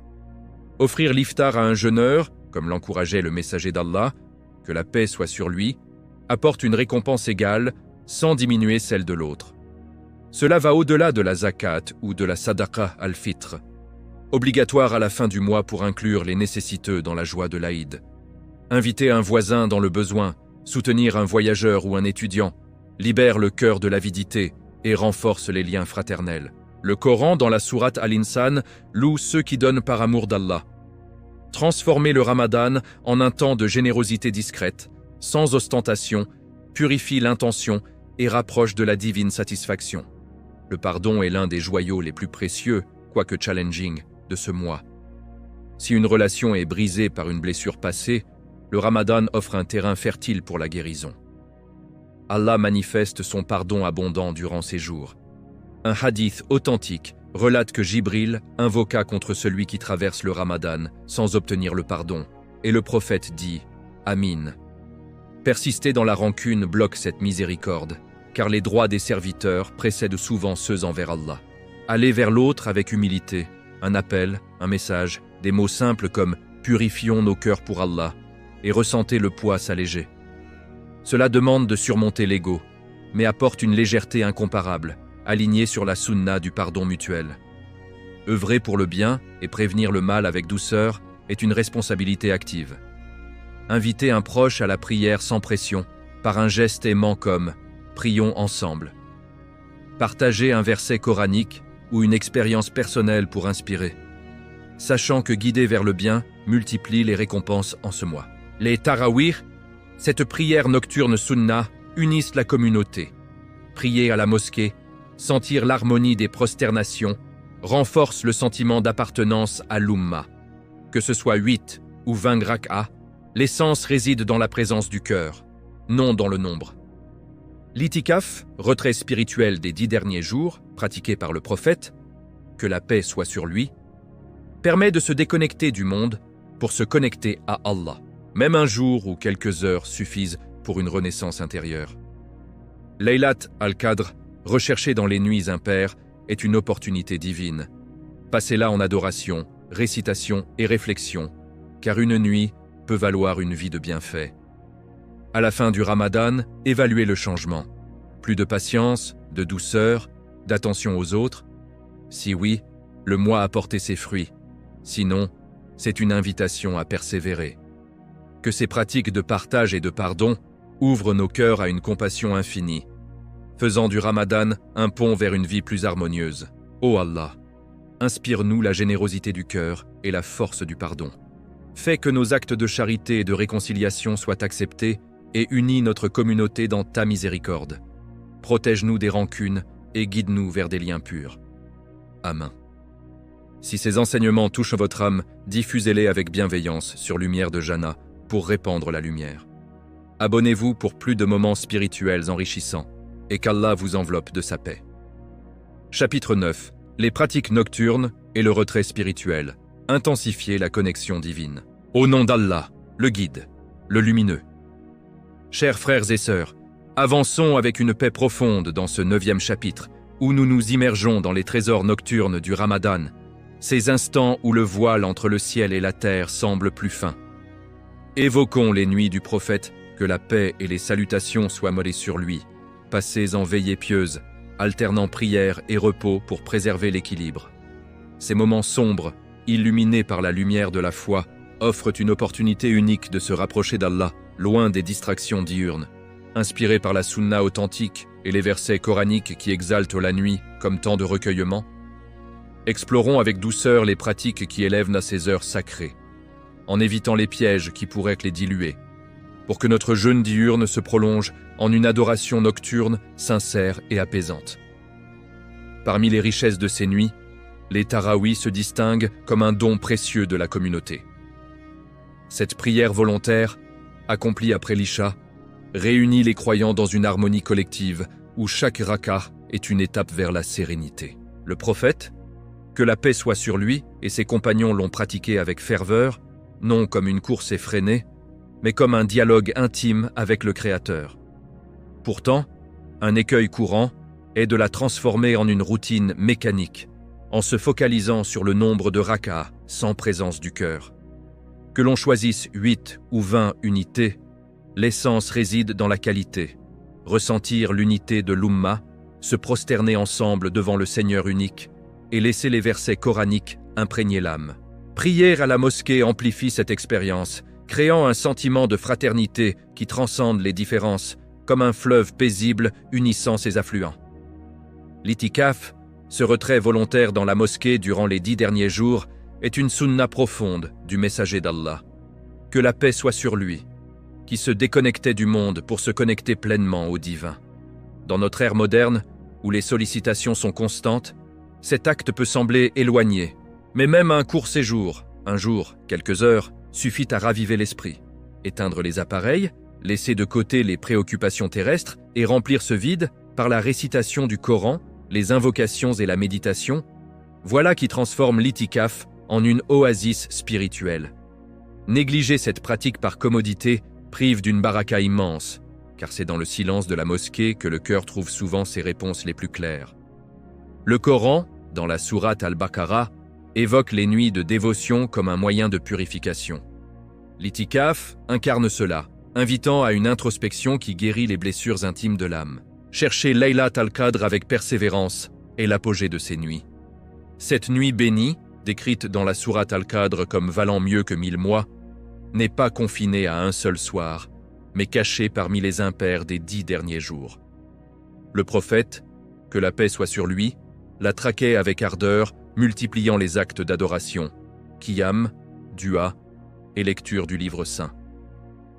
Offrir l'iftar à un jeûneur, comme l'encourageait le messager d'Allah, que la paix soit sur lui, apporte une récompense égale, sans diminuer celle de l'autre. Cela va au-delà de la zakat ou de la sadaqa al-fitr, obligatoire à la fin du mois pour inclure les nécessiteux dans la joie de l'Aïd. Inviter un voisin dans le besoin, soutenir un voyageur ou un étudiant, libère le cœur de l'avidité et renforce les liens fraternels. Le Coran, dans la sourate Al-Insan, loue ceux qui donnent par amour d'Allah. Transformer le Ramadan en un temps de générosité discrète, sans ostentation, purifie l'intention et rapproche de la divine satisfaction. Le pardon est l'un des joyaux les plus précieux, quoique challenging, de ce mois. Si une relation est brisée par une blessure passée, le Ramadan offre un terrain fertile pour la guérison. Allah manifeste son pardon abondant durant ces jours. Un hadith authentique relate que Jibril invoqua contre celui qui traverse le Ramadan sans obtenir le pardon, et le prophète dit « Amin ». Persister dans la rancune bloque cette miséricorde, car les droits des serviteurs précèdent souvent ceux envers Allah. Aller vers l'autre avec humilité, un appel, un message, des mots simples comme « Purifions nos cœurs pour Allah » et ressentez le poids s'alléger. Cela demande de surmonter l'ego, mais apporte une légèreté incomparable, alignée sur la sunna du pardon mutuel. Œuvrer pour le bien et prévenir le mal avec douceur est une responsabilité active. Inviter un proche à la prière sans pression, par un geste aimant comme « Prions ensemble ». Partager un verset coranique ou une expérience personnelle pour inspirer, sachant que guider vers le bien multiplie les récompenses en ce mois. Les tarawih, cette prière nocturne sunna, unissent la communauté. Prier à la mosquée, sentir l'harmonie des prosternations, renforce le sentiment d'appartenance à l'Umma. Que ce soit 8 ou 20 rak'a, l'essence réside dans la présence du cœur, non dans le nombre. L'itikaf, retrait spirituel des 10 derniers jours, pratiqué par le prophète, que la paix soit sur lui, permet de se déconnecter du monde pour se connecter à Allah. Même un jour ou quelques heures suffisent pour une renaissance intérieure. Laylat al-Qadr, recherché dans les nuits impaires, est une opportunité divine. Passez-la en adoration, récitation et réflexion, car une nuit peut valoir une vie de bienfaits. À la fin du Ramadan, évaluez le changement. Plus de patience, de douceur, d'attention aux autres. Si oui, le mois a porté ses fruits. Sinon, c'est une invitation à persévérer. Que ces pratiques de partage et de pardon ouvrent nos cœurs à une compassion infinie, faisant du Ramadan un pont vers une vie plus harmonieuse. Ô Allah, inspire-nous la générosité du cœur et la force du pardon. Fais que nos actes de charité et de réconciliation soient acceptés et unis notre communauté dans ta miséricorde. Protège-nous des rancunes et guide-nous vers des liens purs. Amen. Si ces enseignements touchent votre âme, diffusez-les avec bienveillance sur Lumière de Jana pour répandre la lumière. Abonnez-vous pour plus de moments spirituels enrichissants et qu'Allah vous enveloppe de sa paix. Chapitre 9. Les pratiques nocturnes et le retrait spirituel. Intensifier la connexion divine. Au nom d'Allah, le guide, le lumineux. Chers frères et sœurs, avançons avec une paix profonde dans ce 9e chapitre, où nous nous immergeons dans les trésors nocturnes du Ramadan, ces instants où le voile entre le ciel et la terre semble plus fin. Évoquons les nuits du prophète, que la paix et les salutations soient mollées sur lui, passées en veillée pieuse, alternant prière et repos pour préserver l'équilibre. Ces moments sombres illuminés par la lumière de la foi, offrent une opportunité unique de se rapprocher d'Allah, loin des distractions diurnes. Inspirés par la sunna authentique et les versets coraniques qui exaltent la nuit comme temps de recueillement, explorons avec douceur les pratiques qui élèvent à ces heures sacrées, en évitant les pièges qui pourraient les diluer, pour que notre jeûne diurne se prolonge en une adoration nocturne, sincère et apaisante. Parmi les richesses de ces nuits, les tarawis se distinguent comme un don précieux de la communauté. Cette prière volontaire, accomplie après l'Isha, réunit les croyants dans une harmonie collective où chaque raka est une étape vers la sérénité. Le prophète, que la paix soit sur lui, et ses compagnons l'ont pratiqué avec ferveur, non comme une course effrénée, mais comme un dialogue intime avec le Créateur. Pourtant, un écueil courant est de la transformer en une routine mécanique, en se focalisant sur le nombre de raka'ah sans présence du cœur. Que l'on choisisse 8 ou 20 unités, l'essence réside dans la qualité. Ressentir l'unité de l'Umma, se prosterner ensemble devant le Seigneur unique et laisser les versets coraniques imprégner l'âme. Prier à la mosquée amplifie cette expérience, créant un sentiment de fraternité qui transcende les différences, comme un fleuve paisible unissant ses affluents. L'itikaf, ce retrait volontaire dans la mosquée durant les 10 derniers jours, est une sunna profonde du messager d'Allah. Que la paix soit sur lui, qui se déconnectait du monde pour se connecter pleinement au divin. Dans notre ère moderne, où les sollicitations sont constantes, cet acte peut sembler éloigné, mais même un court séjour, un jour, quelques heures, suffit à raviver l'esprit. Éteindre les appareils, laisser de côté les préoccupations terrestres et remplir ce vide par la récitation du Coran, les invocations et la méditation, voilà qui transforme l'itikaf en une oasis spirituelle. Négliger cette pratique par commodité prive d'une baraka immense, car c'est dans le silence de la mosquée que le cœur trouve souvent ses réponses les plus claires. Le Coran, dans la sourate Al-Baqarah, évoque les nuits de dévotion comme un moyen de purification. L'itikaf incarne cela, invitant à une introspection qui guérit les blessures intimes de l'âme. Chercher Laylat al-Qadr avec persévérance est l'apogée de ces nuits. Cette nuit bénie, décrite dans la sourate Al-Qadr comme valant mieux que 1000 mois, n'est pas confinée à un seul soir, mais cachée parmi les impairs des 10 derniers jours. Le prophète, que la paix soit sur lui, la traquait avec ardeur, multipliant les actes d'adoration, qiyam, dua et lecture du livre saint.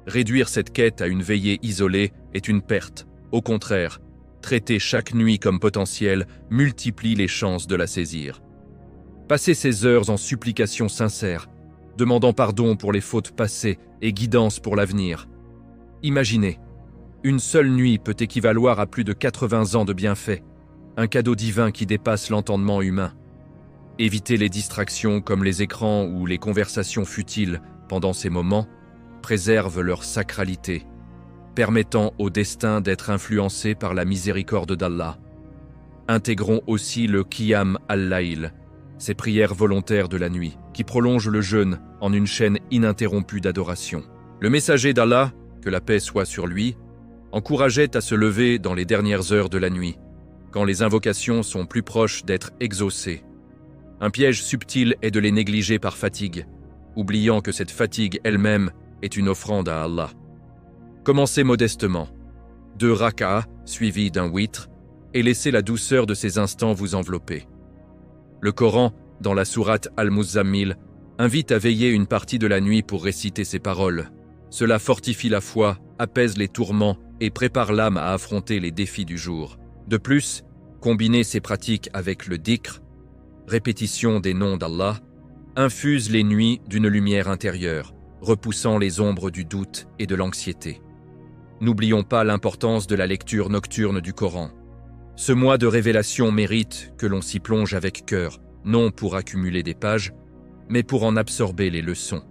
Réduire cette quête à une veillée isolée est une perte. Au contraire, traiter chaque nuit comme potentiel multiplie les chances de la saisir. Passer ces heures en supplication sincère, demandant pardon pour les fautes passées et guidance pour l'avenir. Imaginez, une seule nuit peut équivaloir à plus de 80 ans de bienfaits, un cadeau divin qui dépasse l'entendement humain. Éviter les distractions comme les écrans ou les conversations futiles pendant ces moments préserve leur sacralité, permettant au destin d'être influencé par la miséricorde d'Allah. Intégrons aussi le qiyam al-layl, ces prières volontaires de la nuit, qui prolongent le jeûne en une chaîne ininterrompue d'adoration. Le messager d'Allah, que la paix soit sur lui, encourageait à se lever dans les dernières heures de la nuit, quand les invocations sont plus proches d'être exaucées. Un piège subtil est de les négliger par fatigue, oubliant que cette fatigue elle-même est une offrande à Allah. Commencez modestement, 2 raka'ah suivis d'un witr, et laissez la douceur de ces instants vous envelopper. Le Coran, dans la sourate Al-Muzzammil, invite à veiller une partie de la nuit pour réciter ces paroles. Cela fortifie la foi, apaise les tourments et prépare l'âme à affronter les défis du jour. De plus, combiner ces pratiques avec le dhikr, répétition des noms d'Allah, infuse les nuits d'une lumière intérieure, repoussant les ombres du doute et de l'anxiété. N'oublions pas l'importance de la lecture nocturne du Coran. Ce mois de révélation mérite que l'on s'y plonge avec cœur, non pour accumuler des pages, mais pour en absorber les leçons.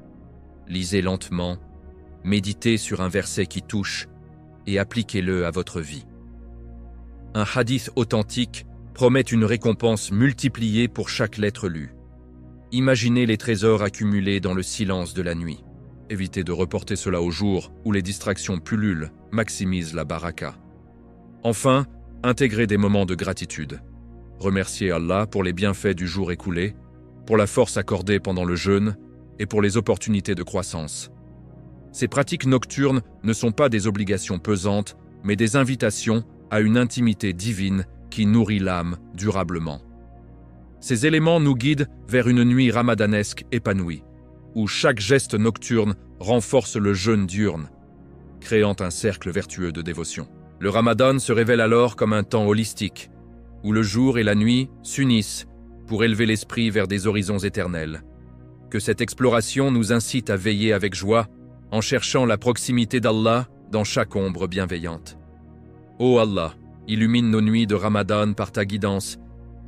Lisez lentement, méditez sur un verset qui touche et appliquez-le à votre vie. Un hadith authentique promet une récompense multipliée pour chaque lettre lue. Imaginez les trésors accumulés dans le silence de la nuit. Évitez de reporter cela au jour où les distractions pullulent, maximisent la baraka. Enfin, intégrez des moments de gratitude. Remerciez Allah pour les bienfaits du jour écoulé pour la force accordée pendant le jeûne et pour les opportunités de croissance. Ces pratiques nocturnes ne sont pas des obligations pesantes, mais des invitations à une intimité divine qui nourrit l'âme durablement. Ces éléments nous guident vers une nuit ramadanesque épanouie, où chaque geste nocturne renforce le jeûne diurne, créant un cercle vertueux de dévotion. Le Ramadan se révèle alors comme un temps holistique, où le jour et la nuit s'unissent pour élever l'esprit vers des horizons éternels. Que cette exploration nous incite à veiller avec joie, en cherchant la proximité d'Allah dans chaque ombre bienveillante. Ô Allah, illumine nos nuits de Ramadan par ta guidance,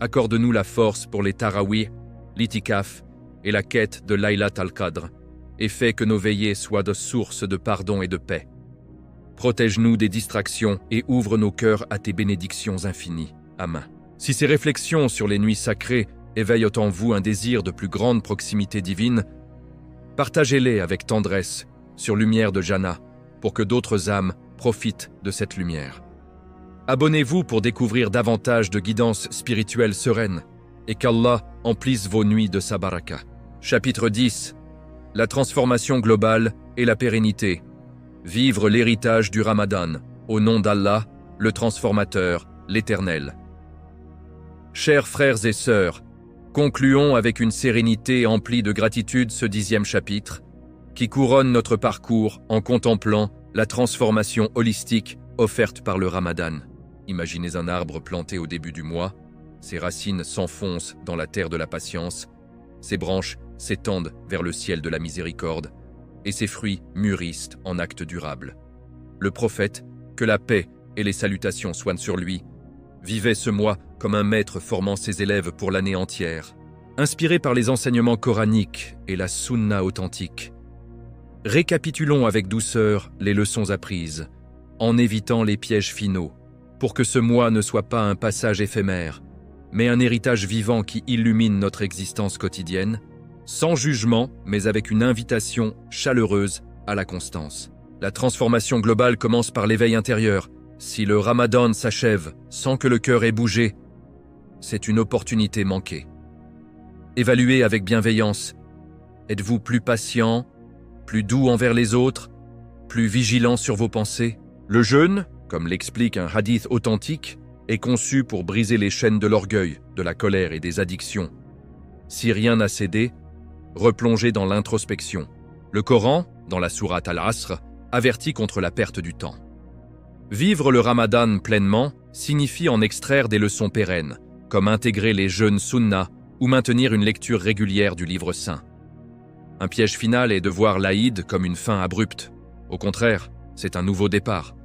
accorde-nous la force pour les tarawih, l'itikaf et la quête de Laylat al-Qadr, et fais que nos veillées soient de sources de pardon et de paix. Protège-nous des distractions et ouvre nos cœurs à tes bénédictions infinies. Amen. Si ces réflexions sur les nuits sacrées éveillent en vous un désir de plus grande proximité divine, partagez-les avec tendresse sur Lumière de Jannah pour que d'autres âmes profitent de cette lumière. Abonnez-vous pour découvrir davantage de guidance spirituelle sereine et qu'Allah emplisse vos nuits de sa baraka. Chapitre 10. La transformation globale et la pérennité. Vivre l'héritage du Ramadan, au nom d'Allah, le transformateur, l'Éternel. Chers frères et sœurs, concluons avec une sérénité emplie de gratitude ce 10e chapitre, qui couronne notre parcours en contemplant la transformation holistique offerte par le Ramadan. Imaginez un arbre planté au début du mois, ses racines s'enfoncent dans la terre de la patience, ses branches s'étendent vers le ciel de la miséricorde, et ses fruits mûrissent en actes durables. Le prophète, que la paix et les salutations soient sur lui, vivait ce mois comme un maître formant ses élèves pour l'année entière. Inspiré par les enseignements coraniques et la sunna authentique, récapitulons avec douceur les leçons apprises, en évitant les pièges finaux, pour que ce mois ne soit pas un passage éphémère, mais un héritage vivant qui illumine notre existence quotidienne, sans jugement, mais avec une invitation chaleureuse à la constance. La transformation globale commence par l'éveil intérieur. Si le Ramadan s'achève sans que le cœur ait bougé, c'est une opportunité manquée. Évaluez avec bienveillance. Êtes-vous plus patient, plus doux envers les autres, plus vigilant sur vos pensées? Le jeûne, comme l'explique un hadith authentique, est conçu pour briser les chaînes de l'orgueil, de la colère et des addictions. Si rien n'a cédé, replongez dans l'introspection. Le Coran, dans la sourate Al-Asr, avertit contre la perte du temps. Vivre le Ramadan pleinement signifie en extraire des leçons pérennes, comme intégrer les jeûnes sunna ou maintenir une lecture régulière du livre saint. Un piège final est de voir l'Aïd comme une fin abrupte. Au contraire, c'est un nouveau départ,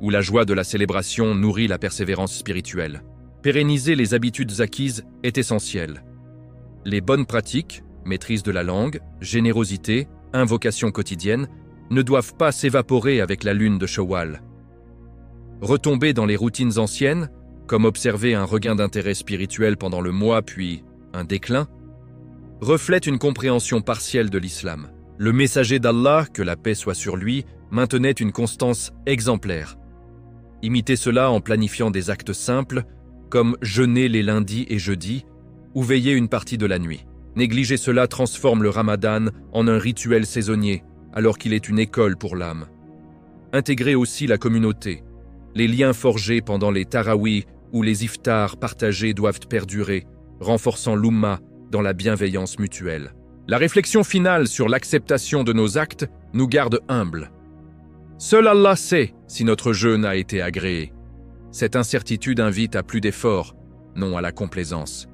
où la joie de la célébration nourrit la persévérance spirituelle. Pérenniser les habitudes acquises est essentiel. Les bonnes pratiques, maîtrise de la langue, générosité, invocation quotidienne, ne doivent pas s'évaporer avec la lune de Shawwal. Retomber dans les routines anciennes, comme observer un regain d'intérêt spirituel pendant le mois puis un déclin, reflète une compréhension partielle de l'islam. Le messager d'Allah, que la paix soit sur lui, maintenait une constance exemplaire. Imitez cela en planifiant des actes simples, comme jeûner les lundis et jeudis, ou veiller une partie de la nuit. Négliger cela transforme le Ramadan en un rituel saisonnier, alors qu'il est une école pour l'âme. Intégrez aussi la communauté. Les liens forgés pendant les tarawih ou les iftars partagés doivent perdurer, renforçant l'umma dans la bienveillance mutuelle. La réflexion finale sur l'acceptation de nos actes nous garde humbles. Seul Allah sait si notre jeûne a été agréé. Cette incertitude invite à plus d'efforts, non à la complaisance.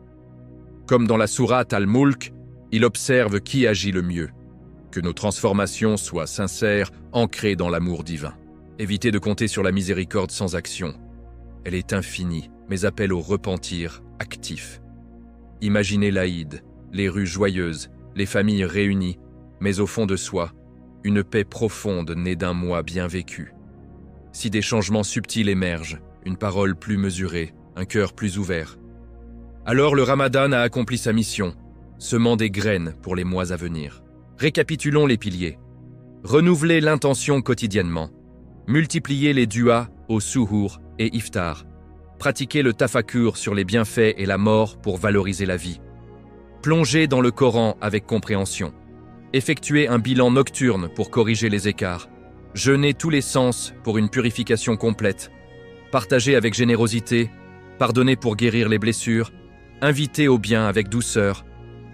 Comme dans la sourate Al-Mulk, il observe qui agit le mieux. Que nos transformations soient sincères, ancrées dans l'amour divin. Évitez de compter sur la miséricorde sans action. Elle est infinie, mais appelle au repentir actif. Imaginez l'Aïd, les rues joyeuses, les familles réunies, mais au fond de soi, une paix profonde née d'un mois bien vécu. Si des changements subtils émergent, une parole plus mesurée, un cœur plus ouvert, alors le Ramadan a accompli sa mission, semant des graines pour les mois à venir. Récapitulons les piliers. Renouvelez l'intention quotidiennement. Multipliez les duas au suhour et iftar. Pratiquez le tafakur sur les bienfaits et la mort pour valoriser la vie. Plongez dans le Coran avec compréhension. Effectuez un bilan nocturne pour corriger les écarts. Jeûnez tous les sens pour une purification complète. Partagez avec générosité. Pardonnez pour guérir les blessures. Invitez au bien avec douceur.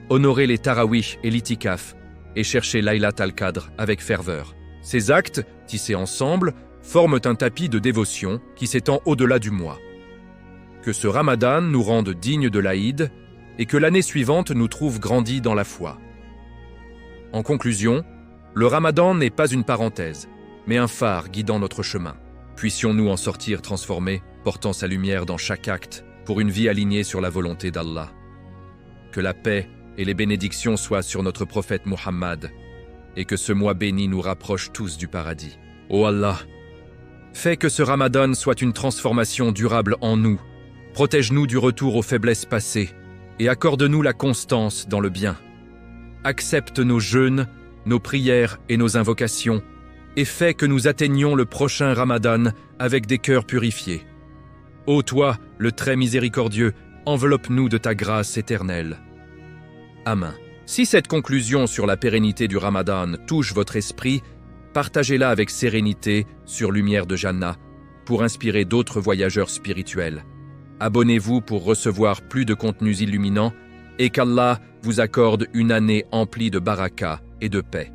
Honorez les tarawih et l'itikaf. Et cherchez Laylat al-Qadr avec ferveur. Ces actes, tissés ensemble, forment un tapis de dévotion qui s'étend au-delà du mois. Que ce Ramadan nous rende dignes de l'Aïd et que l'année suivante nous trouve grandis dans la foi. En conclusion, le Ramadan n'est pas une parenthèse, mais un phare guidant notre chemin. Puissions-nous en sortir transformés, portant sa lumière dans chaque acte, pour une vie alignée sur la volonté d'Allah. Que la paix et les bénédictions soient sur notre prophète Muhammad, et que ce mois béni nous rapproche tous du paradis. Ô Allah, fais que ce Ramadan soit une transformation durable en nous, protège-nous du retour aux faiblesses passées, et accorde-nous la constance dans le bien. Accepte nos jeûnes, nos prières et nos invocations, et fais que nous atteignions le prochain Ramadan avec des cœurs purifiés. Ô toi, le très miséricordieux, enveloppe-nous de ta grâce éternelle. Amen. Si cette conclusion sur la pérennité du Ramadan touche votre esprit, partagez-la avec sérénité sur Lumière de Jannah pour inspirer d'autres voyageurs spirituels. Abonnez-vous pour recevoir plus de contenus illuminants et qu'Allah vous accorde une année emplie de baraka et de paix.